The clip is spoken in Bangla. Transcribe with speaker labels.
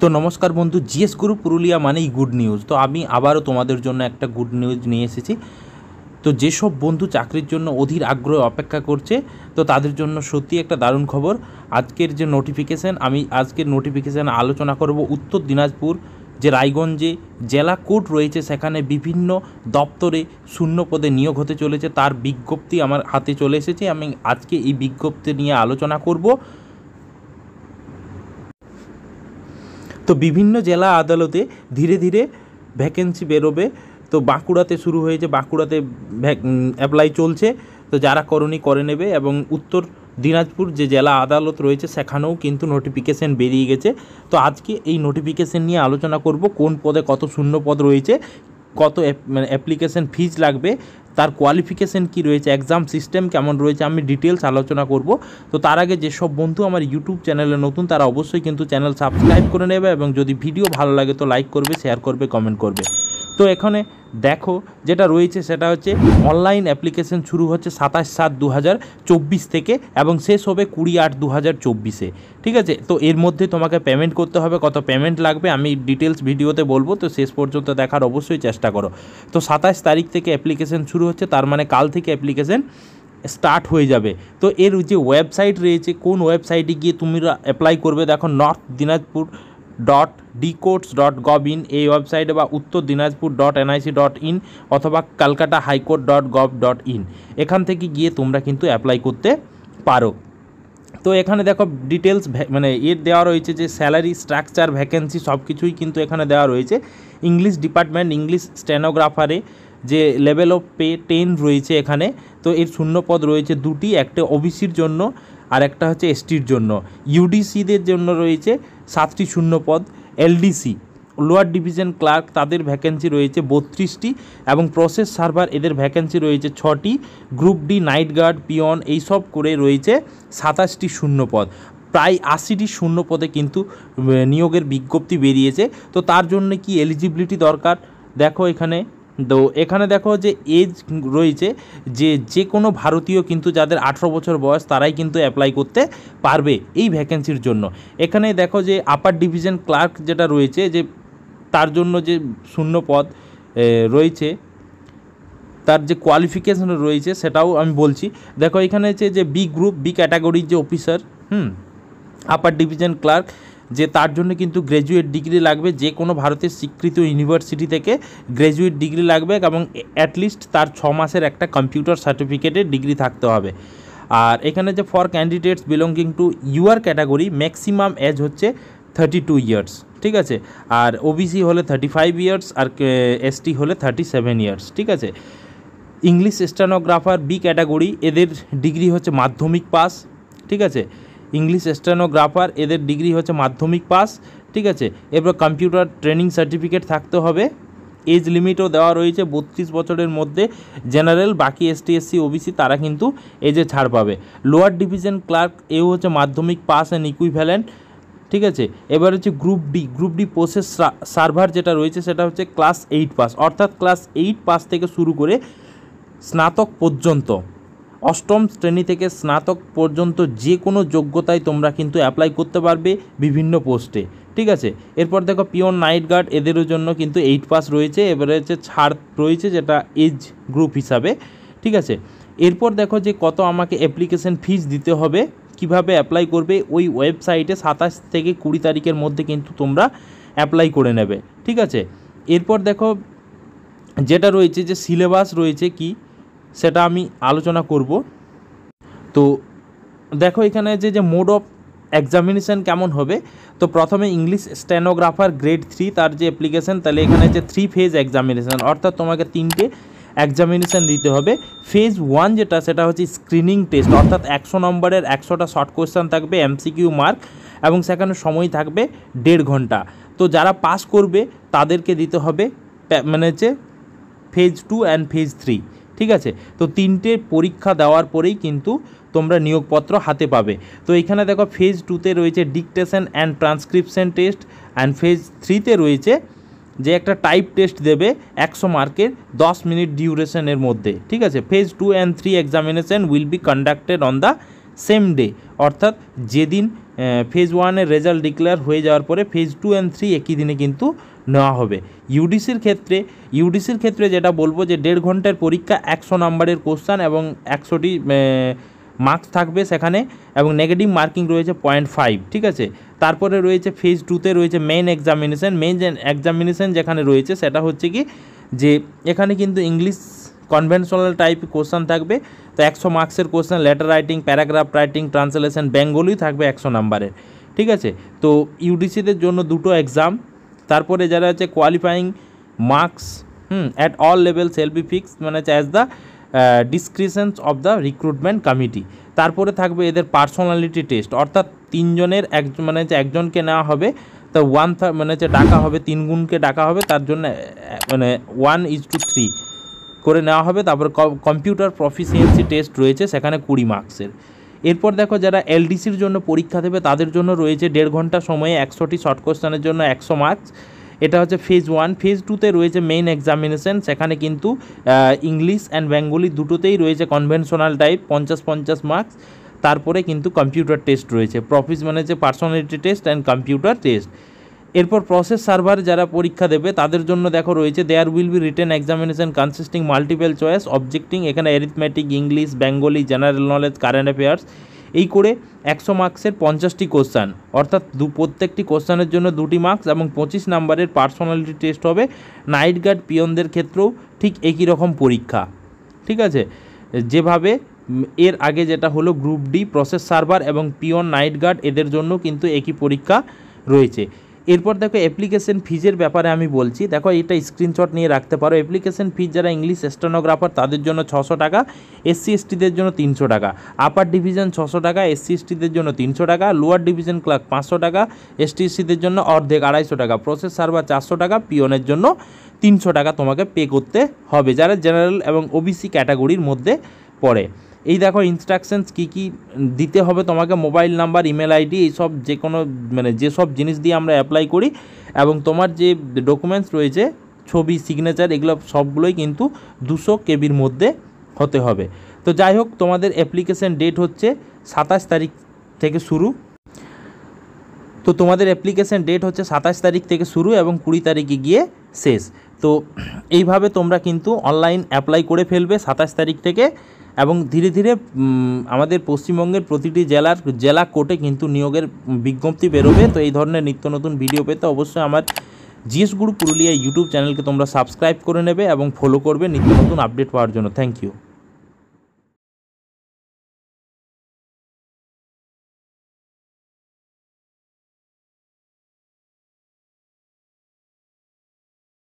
Speaker 1: তো নমস্কার বন্ধু, জিএস গুরু পুরুলিয়া মানেই গুড নিউজ। তো আমি আবারও তোমাদের জন্য একটা গুড নিউজ নিয়ে এসেছি। তো যেসব বন্ধু চাকরির জন্য অধীর আগ্রহে অপেক্ষা করছে, তো তাদের জন্য সত্যি একটা দারুণ খবর। আজকের যে নোটিফিকেশান, আমি আজকের নোটিফিকেশান আলোচনা করব উত্তর দিনাজপুর যে রায়গঞ্জে জেলা কোর্ট রয়েছে, সেখানে বিভিন্ন দপ্তরে শূন্য পদে নিয়োগ হতে চলেছে, তার বিজ্ঞপ্তি আমার হাতে চলে এসেছে। আমি আজকে এই বিজ্ঞপ্তি নিয়ে আলোচনা করব। তো বিভিন্ন জেলা আদালতে ধীরে ধীরে ভ্যাকেন্সি বেরোবে। তো বাঁকুড়াতে শুরু হয়েছে, বাঁকুড়াতে অ্যাপ্লাই চলছে। তো যারা করনি করে নেবে। এবং উত্তর দিনাজপুর যে জেলা আদালত রয়েছে সেখানেও কিন্তু নোটিফিকেশান বেরিয়ে গেছে। তো আজকে এই নোটিফিকেশান নিয়ে আলোচনা করব, কোন পদে কত শূন্য পদ রয়েছে, কত অ্যাপ্লিকেশান ফিজ লাগবে, তার কোয়ালিফিকেশান কী রয়েছে, এক্সাম সিস্টেম কেমন রয়েছে, আমি ডিটেলস আলোচনা করব। তো তার আগে যেসব বন্ধু আমার ইউটিউব চ্যানেলে নতুন, তারা অবশ্যই কিন্তু চ্যানেল সাবস্ক্রাইব করে নেবে এবং যদি ভিডিও ভালো লাগে তো লাইক করবে, শেয়ার করবে, কমেন্ট করবে। তো এখানে দেখো যেটা রয়েছে সেটা হচ্ছে অনলাইন অ্যাপ্লিকেশন শুরু হচ্ছে 27/7/2024 থেকে এবং শেষ হবে 20/8/2024-এ। ঠিক আছে, তো এর মধ্যে তোমাকে পেমেন্ট করতে হবে। কত পেমেন্ট লাগবে আমি ডিটেলস ভিডিওতে বলবো, তো শেষ পর্যন্ত দেখার অবশ্যই চেষ্টা করো। তো 27 তারিখ থেকে অ্যাপ্লিকেশন শুরু হচ্ছে, তার মানে কাল থেকে অ্যাপ্লিকেশন স্টার্ট হয়ে যাবে। তো এর যে ওয়েবসাইট রয়েছে, কোন ওয়েবসাইটে গিয়ে তুমি অ্যাপ্লাই করবে, দেখো northdiনাজপুর.dcourts.gov.in এই ওয়েবসাইটে, বা উত্তর দিনাজপুর.nic.in অথবা কলকাতা হাইকোর্ট.gov.in এখান থেকে গিয়ে তোমরা কিন্তু অ্যাপ্লাই করতে পারো। তো এখানে দেখো ডিটেলস মানে এর দেওয়া রয়েছে যে স্যালারি স্ট্রাকচার, ভ্যাকেন্সি সব কিছুই কিন্তু এখানে দেওয়া রয়েছে। ইংলিশ ডিপার্টমেন্ট, ইংলিশ স্টেনোগ্রাফারে যে লেভেল অফ পে 10 রয়েছে এখানে। তো এর শূন্য পদ রয়েছে দুটি, একটা ওবিসির জন্য আর একটা হচ্ছে এসটির জন্য। ইউডিসিদের জন্য রয়েছে 7টি শূন্য পদ। এলডিসি লোয়ার ডিভিশন ক্লার্ক তাদের ভ্যাকেন্সি রয়েছে 32টি এবং প্রসেস সার্ভার এদের ভ্যাকেন্সি রয়েছে 6টি। Group D night guard, peon এইসব করে রয়েছে 27টি শূন্য পদ। প্রায় 80টি শূন্য পদে কিন্তু নিয়োগের বিজ্ঞপ্তি বেরিয়েছে। তো তার জন্য কি এলিজিবিলিটি দরকার দেখো এখানে। তো এখানে দেখো যে এজ রয়েছে, যে কোনো ভারতীয় কিন্তু যাদের 18 বছর বয়স তারাই কিন্তু অ্যাপ্লাই করতে পারবে এই ভ্যাকেন্সির জন্য। এখানে দেখো যে আপার ডিভিশন ক্লার্ক যেটা রয়েছে, যে তার জন্য যে শূন্য পদ রয়েছে, তার যে কোয়ালিফিকেশন রয়েছে সেটাও আমি বলছি। দেখো এখানে হচ্ছে যে বি গ্রুপ, বি ক্যাটাগরির যে অফিসার আপার ডিভিশন ক্লার্ক, যে তার জন্য কিন্তু গ্র্যাজুয়েট ডিগ্রি লাগবে। যে কোনো ভারতের স্বীকৃত ইউনিভার্সিটি থেকে গ্র্যাজুয়েট ডিগ্রি লাগবে এবং অ্যাটলিস্ট তার 6 মাসের একটা কম্পিউটার সার্টিফিকেটের ডিগ্রি থাকতে হবে। আর এখানে যে for candidates belonging to UR category maximum age হচ্ছে 32 ইয়ার্স। ঠিক আছে, আর ওবিসি হলে 35 ইয়ার্স আর এসটি হলে 37 ইয়ার্স। ঠিক আছে, ইংলিশ স্টেনোগ্রাফার বি ক্যাটাগরি এদের ডিগ্রি হচ্ছে মাধ্যমিক পাস। ঠিক আছে, ইংলিশ স্টেনোগ্রাফার এদের ডিগ্রি হচ্ছে মাধ্যমিক পাস। ঠিক আছে, এরপর কম্পিউটার ট্রেনিং সার্টিফিকেট থাকতে হবে। এজ লিমিটও দেওয়া রয়েছে 32 বছরের মধ্যে। জেনারেল, বাকি এসটি এসসি ওবিসি তারা কিন্তু এজে ছাড় পাবে। লোয়ার ডিভিশন ক্লার্ক এও হচ্ছে মাধ্যমিক পাস অ্যান্ড ইকুইভ্যালেন্ট। ঠিক আছে, এবার হচ্ছে গ্রুপ ডি প্রসেস সার্ভার যেটা রয়েছে সেটা হচ্ছে ক্লাস 8 পাস, অর্থাৎ ক্লাস 8 পাস থেকে শুরু করে স্নাতক পর্যন্ত, অষ্টম শ্রেণী থেকে স্নাতক পর্যন্ত যে কোনো যোগ্যতায় তোমরা কিন্তু অ্যাপ্লাই করতে পারবে বিভিন্ন পোস্টে। ঠিক আছে, এরপর দেখো পিওন নাইট গার্ড এদেরও জন্য কিন্তু 8 পাস রয়েছে। এবারে হচ্ছে ছাড় রয়েছে যেটা এজ গ্রুপ হিসাবে। ঠিক আছে, এরপর দেখো যে কত আমাকে অ্যাপ্লিকেশন ফিজ দিতে হবে, কিভাবে অ্যাপ্লাই করবে, ওই ওয়েবসাইটে 27 থেকে 20 তারিখের মধ্যে কিন্তু তোমরা অ্যাপ্লাই করে নেবে। ঠিক আছে, এরপর দেখো যেটা রয়েছে যে সিলেবাস রয়েছে কি সেটা আমি আলোচনা করব। তো দেখো এখানে যে মোড অফ এক্সামিনেশান কেমন হবে। তো প্রথমে ইংলিশ স্টেনোগ্রাফার গ্রেড 3 তার যে অ্যাপ্লিকেশান, তাহলে এখানে যে 3 ফেজ এক্সামিনেশান, অর্থাৎ তোমাকে 3টে এক্সামিনেশান দিতে হবে। ফেজ 1 যেটা সেটা হচ্ছে স্ক্রিনিং টেস্ট, অর্থাৎ 100 নম্বরের 100টা শর্ট কোয়েশ্চেন থাকবে, এমসিকিউ মার্ক, এবং সেখানে সময় থাকবে 1.5 ঘন্টা। তো যারা পাস করবে তাদেরকে দিতে হবে মানে হচ্ছে ফেজ 2 অ্যান্ড ফেজ 3। ঠিক আছে, তো 3টে পরীক্ষা দেওয়ার পরেই কিন্তু তোমরা নিয়োগপত্র হাতে পাবে। তো এখানে দেখো ফেজ 2তে রয়েছে dictation and transcription test, and phase 3তে রয়েছে যে একটা টাইপ টেস্ট দেবে 100 মার্কের 10 মিনিট ডিউরেশনের মধ্যে। ঠিক আছে, phase 2 and 3 examination will be conducted on the same day, অর্থাৎ যেদিন ফেজ 1-এর রেজাল্ট ডিক্লেয়ার হয়ে যাওয়ার পরে ফেজ 2 অ্যান্ড 3 একই দিনে কিন্তু নেওয়া হবে। ইউডিসির ক্ষেত্রে যেটা বলবো যে 1.5 ঘন্টার পরীক্ষা, 100 নাম্বারের কোশ্চান এবং 100টি মার্কস থাকবে সেখানে, এবং নেগেটিভ মার্কিং রয়েছে 0.5, ঠিক আছে। তারপরে রয়েছে ফেজ 2-তে রয়েছে মেইন এক্সামিনেশন যেখানে রয়েছে সেটা হচ্ছে কি যে এখানে কিন্তু ইংলিশ কনভেনশনাল টাইপ কোশ্চান থাকবে। তো 100 মার্কসের question, letter writing, paragraph writing, translation, Bengali থাকবে 100 নাম্বারের, ঠিক আছে। তো ইউডিসিদের জন্য 2টো এক্সাম। তারপরে যারা হচ্ছে qualifying marks at all levels will be fixed মানে as the discretions of the recruitment committee. তারপরে থাকবে এদের পার্সোনালিটি টেস্ট, অর্থাৎ 3 জনের একজনকে নেওয়া হবে, তো 1/3 ডাকা হবে, 3 গুণকে ডাকা হবে, তার জন্য 1:3 করে নেওয়া হবে। তারপর কম্পিউটার প্রফিসিয়েন্সি টেস্ট রয়েছে সেখানে 20 মার্কসের। এরপর দেখো যারা এলডিসির জন্য পরীক্ষা দেবে তাদের জন্য রয়েছে 1.5 ঘন্টা সময়ে 100টি শর্ট কোশ্চেনের জন্য 100 মার্কস। এটা হচ্ছে ফেজ 1। ফেজ 2-তে রয়েছে মেইন এক্সামিনেশন, সেখানে কিন্তু ইংলিশ অ্যান্ড বেঙ্গলি দুটোতেই রয়েছে কনভেনশনাল টাইপ 50 মার্কস। তারপরে কিন্তু কম্পিউটার টেস্ট রয়েছে, personality test and computer test. এরপর প্রসেস সার্ভার যারা পরীক্ষা দেবে তাদের জন্য দেখো রয়েছে there will be written examination consisting multiple choice objecting, এখানে arithmetic, English, Bengali, general knowledge, current affairs, এই করে 100 মার্কসের 50টি কোশ্চান, অর্থাৎ প্রত্যেকটি কোশ্চানের জন্য 2টি মার্কস, এবং 25 নাম্বারের পার্সোনালিটি টেস্ট হবে। নাইট গার্ড পিয়নদের ক্ষেত্রেও ঠিক একই রকম পরীক্ষা, ঠিক আছে। যেভাবে এর আগে যেটা হলো গ্রুপ ডি, প্রসেস সার্ভার এবং পিয়ন, নাইট গার্ড, এদের জন্য কিন্তু একই পরীক্ষা রয়েছে। এরপর দেখো অ্যাপ্লিকেশন ফিজের ব্যাপারে আমি বলছি, দেখো এটা স্ক্রিনশট নিয়ে রাখতে পারো। অ্যাপ্লিকেশন ফিজ যারা ইংলিশ স্টেনোগ্রাফার তাদের জন্য 600 টাকা, SC STদের জন্য 300 টাকা, আপার ডিভিশন 600 টাকা, SC STদের জন্য 300 টাকা, লোয়ার ডিভিশন ক্লার্ক 500 টাকা, ST SCদের জন্য অর্ধেক 250 টাকা, প্রসেস সার্ভার 400 টাকা, পিয়নের জন্য 300 টাকা তোমাকে পে করতে হবে যারা জেনারেল এবং ওবিসি ক্যাটাগরির মধ্যে পড়ে। এই দেখো ইনস্ট্রাকশনস কী দিতে হবে তোমাকে, মোবাইল নাম্বার, ইমেল আইডি, এইসব যে কোনো যেসব জিনিস দিয়ে আমরা অ্যাপ্লাই করি, এবং তোমার যে ডকুমেন্টস রয়েছে, ছবি, সিগনেচার, এগুলো সবগুলোই কিন্তু 200 কেবির মধ্যে হতে হবে। তো যাই হোক, তোমাদের অ্যাপ্লিকেশন ডেট হচ্ছে 27 তারিখ থেকে শুরু। তো তোমাদের অ্যাপ্লিকেশন ডেট হচ্ছে 27 তারিখ থেকে শুরু এবং 20 তারিখে গিয়ে শেষ। তো এইভাবে তোমরা কিন্তু অনলাইন অ্যাপ্লাই করে ফেলবে 27 তারিখ থেকে, এবং ধীরে ধীরে আমাদের পশ্চিমবঙ্গের প্রতিটি জেলা কোর্টে কিন্তু নিয়োগের বিজ্ঞপ্তি বেরোবে। তো এই ধরনের নিত্য নতুন ভিডিও পেতে অবশ্যই আমার জিএস গুরু পুরুলিয়া ইউটিউব চ্যানেলকে তোমরা সাবস্ক্রাইব করে নেবে এবং ফলো করবে নিত্য নতুন আপডেট পাওয়ার জন্য। Thank you.